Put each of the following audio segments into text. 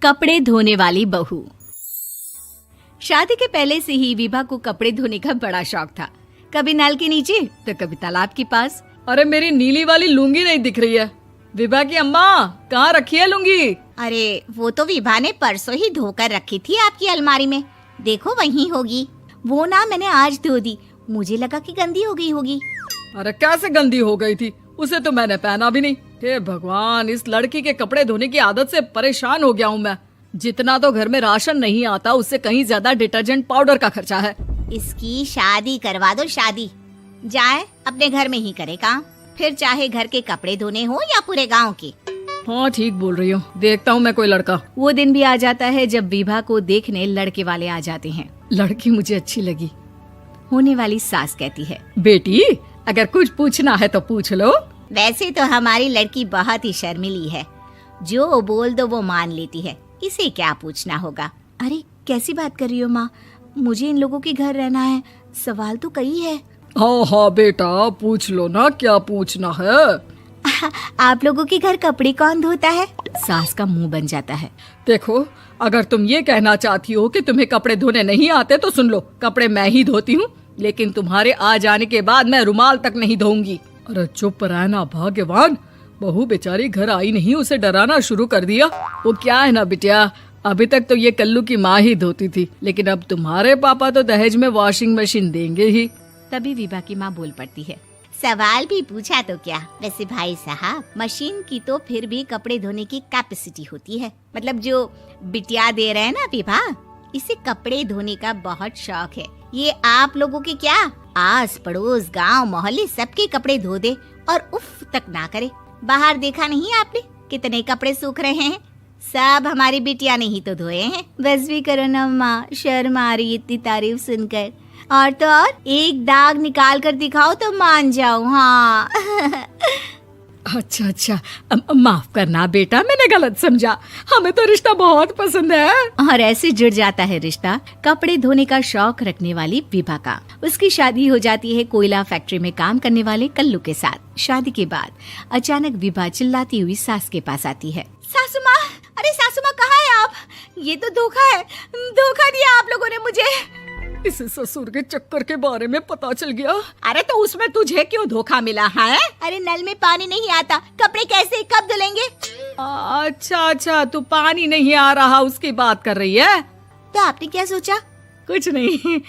कपड़े धोने वाली बहू। शादी के पहले से ही विभा को कपड़े धोने का बड़ा शौक था। कभी नल के नीचे तो कभी तालाब के पास। अरे मेरी नीली वाली लुंगी नहीं दिख रही है। विभा की अम्मा, कहाँ रखी है लुंगी? अरे वो तो विभा ने परसों ही धोकर रखी थी आपकी अलमारी में, देखो वहीं होगी। वो ना मैंने आज धो दी, मुझे लगा कि गंदी हो गई होगी। अरे कैसे गंदी हो गई थी? उसे तो मैंने पहना भी नहीं। हे भगवान, इस लड़की के कपड़े धोने की आदत से परेशान हो गया हूँ मैं। जितना तो घर में राशन नहीं आता, उससे कहीं ज्यादा डिटर्जेंट पाउडर का खर्चा है। इसकी शादी करवा दो, शादी जाए अपने घर में ही करे काम, फिर चाहे घर के कपड़े धोने हो या पूरे गांव के। हाँ ठीक बोल रही हूँ, देखता हूँ मैं कोई लड़का। वो दिन भी आ जाता है जब विभा को देखने लड़के वाले आ जाते हैं। लड़की मुझे अच्छी लगी। होने वाली सास कहती है, बेटी अगर कुछ पूछना है तो पूछ लो। वैसे तो हमारी लड़की बहुत ही शर्मीली है, जो बोल दो वो मान लेती है, इसे क्या पूछना होगा। अरे कैसी बात कर रही हो माँ, मुझे इन लोगों के घर रहना है, सवाल तो कई है। हाँ हाँ बेटा, पूछ लो ना, क्या पूछना है। आप लोगों के घर कपड़े कौन धोता है? सास का मुंह बन जाता है। देखो, अगर तुम ये कहना चाहती हो कि तुम्हें कपड़े धोने नहीं आते तो सुन लो, कपड़े मैं ही धोती हूँ, लेकिन तुम्हारे आ जाने के बाद मैं रुमाल तक नहीं धोऊंगी। अरे चुप रहना भाग्यवान, बहू बेचारी घर आई नहीं, उसे डराना शुरू कर दिया। वो क्या है ना बिटिया, अभी तक तो ये कल्लू की माँ ही धोती थी, लेकिन अब तुम्हारे पापा तो दहेज में वॉशिंग मशीन देंगे ही। तभी विभा की माँ बोल पड़ती है, सवाल भी पूछा तो क्या। वैसे भाई साहब, मशीन की तो फिर भी कपड़े धोने की कैपेसिटी होती है। मतलब जो बिटिया दे रहे हैं ना विभा, इसे कपड़े धोने का बहुत शौक है। ये आप लोगों के क्या, आस पड़ोस गांव मोहल्ले सबके कपड़े धो दे और उफ तक ना करे। बाहर देखा नहीं आपने कितने कपड़े सूख रहे हैं? सब हमारी बिटिया ने ही तो धोए हैं। बस भी करो ना माँ, शर्म आ रही इतनी तारीफ सुनकर। और तो और एक दाग निकाल कर दिखाओ तो मान जाओ। हाँ अच्छा, माफ करना बेटा, मैंने गलत समझा। हमें तो रिश्ता बहुत पसंद है। और ऐसे जुड़ जाता है रिश्ता कपड़े धोने का शौक रखने वाली विभा का। उसकी शादी हो जाती है कोयला फैक्ट्री में काम करने वाले कल्लू के साथ। शादी के बाद अचानक विभा चिल्लाती हुई सास के पास आती है। सासू माँ, अरे सासू माँ कहाँ है आप? ये तो धोखा है, धोखा दिया आप लोगों ने मुझे। इसे ससुर के चक्कर के बारे में पता चल गया। अरे तो उसमें तुझे क्यों धोखा मिला है? अरे नल में पानी नहीं आता, कपड़े कैसे कब धुलेंगे? अच्छा, तू पानी नहीं आ रहा उसकी बात कर रही है। तो आपने क्या सोचा? कुछ नहीं।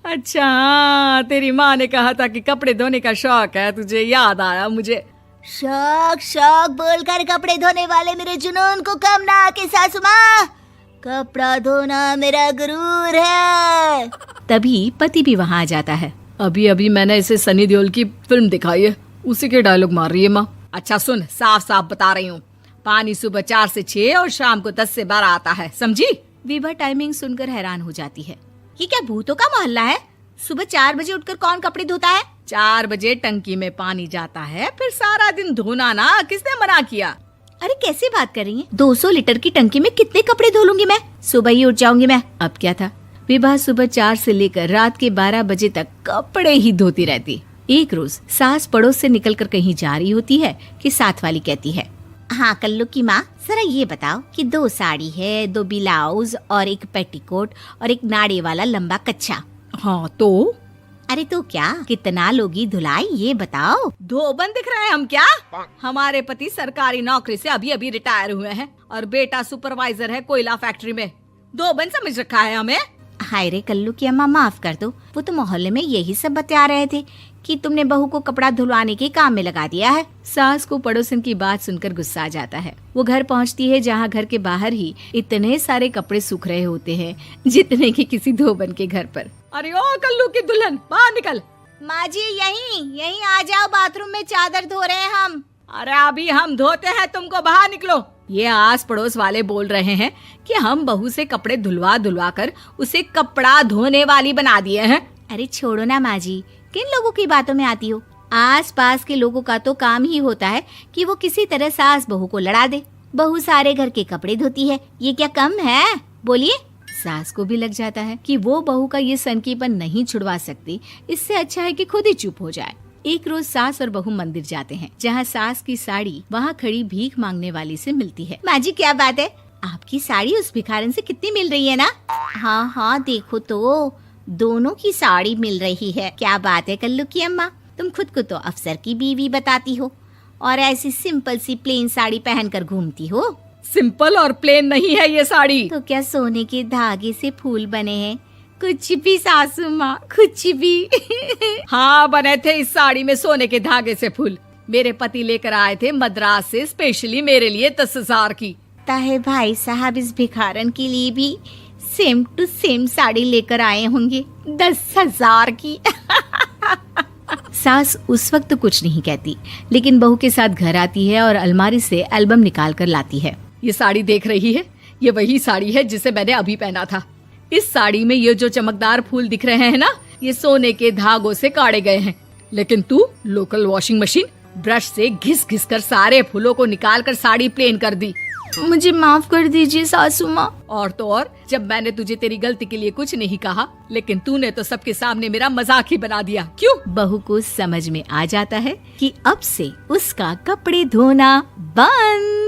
अच्छा, तेरी माँ ने कहा था कि कपड़े धोने का शौक है तुझे, याद आया मुझे। शौक बोलकर कपड़े धोने वाले मेरे जुनून को कम ना आके सासू माँ, कपड़ा धोना मेरा गुरूर है। तभी पति भी वहाँ आ जाता है। अभी मैंने इसे सनी देओल की फिल्म दिखाई है, उसी के डायलॉग मार रही है माँ। अच्छा सुन, साफ साफ बता रही हूँ, पानी सुबह 4 से 6 और शाम को 10 से 12 आता है, समझी? विभा टाइमिंग सुनकर हैरान हो जाती है। ये क्या भूतों का मोहल्ला है? सुबह 4 बजे उठकर कौन कपड़े धोता है? 4 बजे टंकी में पानी जाता है, फिर सारा दिन धोना ना, किसने मना किया? अरे कैसी बात कर रही हैं? 200 लीटर की टंकी में कितने कपड़े धो लूंगी मैं? सुबह ही उठ जाऊंगी मैं। अब क्या था, विभा सुबह 4 से लेकर रात के 12 बजे तक कपड़े ही धोती रहती। एक रोज सास पड़ोस से निकलकर कहीं जा रही होती है कि साथ वाली कहती है, हाँ कल्लू की माँ, जरा ये बताओ कि 2 साड़ी है, 2 ब्लाउज और एक पेटीकोट और एक नाड़े वाला लंबा कच्छा। हाँ तो? अरे तो क्या, कितना लोगी धुलाई ये बताओ। धोबन दिख रहे हैं हम क्या? हमारे पति सरकारी नौकरी से अभी रिटायर हुए हैं और बेटा सुपरवाइजर है कोयला फैक्ट्री में। धोबन समझ रखा है हमें? हाय रे कल्लू की अम्मा, माफ कर दो, वो तो मोहल्ले में यही सब बता रहे थे कि तुमने बहू को कपड़ा धुलवाने के काम में लगा दिया है। सास को पड़ोसन की बात सुनकर गुस्सा आ जाता है। वो घर पहुंचती है जहां घर के बाहर ही इतने सारे कपड़े सूख रहे होते हैं जितने कि किसी धोबन के घर पर। अरे ओ कल्लू की दुल्हन, बाहर निकल। माँ जी यहीं आ जाओ, बाथरूम में चादर धो रहे हैं हम। अरे अभी हम धोते हैं, तुमको बाहर निकलो। ये आस पड़ोस वाले बोल रहे हैं कि हम बहू से कपड़े धुलवा कर उसे कपड़ा धोने वाली बना दिए हैं। अरे छोड़ो ना माँ जी, किन लोगों की बातों में आती हो? आस पास के लोगों का तो काम ही होता है कि वो किसी तरह सास बहू को लड़ा दे। बहू सारे घर के कपड़े धोती है, ये क्या कम है? बोलिए। सास को भी लग जाता है कि वो बहू का ये सनकीपन नहीं छुड़वा सकती, इससे अच्छा है कि खुद ही चुप हो जाए। एक रोज सास और बहू मंदिर जाते हैं, जहाँ सास की साड़ी वहाँ खड़ी भीख मांगने वाली से मिलती है। माँ जी क्या बात है, आपकी साड़ी उस भिखारन से कितनी मिल रही है ना? हाँ हाँ, देखो तो दोनों की साड़ी मिल रही है। क्या बात है कल्लू की अम्मा, तुम खुद को तो अफसर की बीवी बताती हो और ऐसी सिंपल सी प्लेन साड़ी पहनकर घूमती हो। सिंपल और प्लेन नहीं है ये साड़ी। तो क्या सोने के धागे से फूल बने हैं? कुछ भी सासू माँ, कुछ भी। हाँ, बने थे इस साड़ी में सोने के धागे से फूल। मेरे पति लेकर आए थे मद्रास से स्पेशली मेरे लिए 10,000 की। ताहे भाई साहब इस भिखारन के लिए भी सेम टू सेम साड़ी लेकर आए होंगे 10,000 की। सास उस वक्त कुछ नहीं कहती, लेकिन बहू के साथ घर आती है और अलमारी से एल्बम निकाल कर लाती है। ये साड़ी देख रही है, ये वही साड़ी है जिसे मैंने अभी पहना था। इस साड़ी में ये जो चमकदार फूल दिख रहे हैं ना, ये सोने के धागों से काढ़े गए हैं। लेकिन तू लोकल वॉशिंग मशीन ब्रश से घिस घिस कर सारे फूलों को निकाल कर साड़ी प्लेन कर दी। मुझे माफ कर दीजिए सासू माँ। और तो और, जब मैंने तुझे तेरी गलती के लिए कुछ नहीं कहा, लेकिन तूने तो सबके सामने मेरा मजाक ही बना दिया। क्यों? बहू को समझ में आ जाता है कि अब से उसका कपड़े धोना बंद।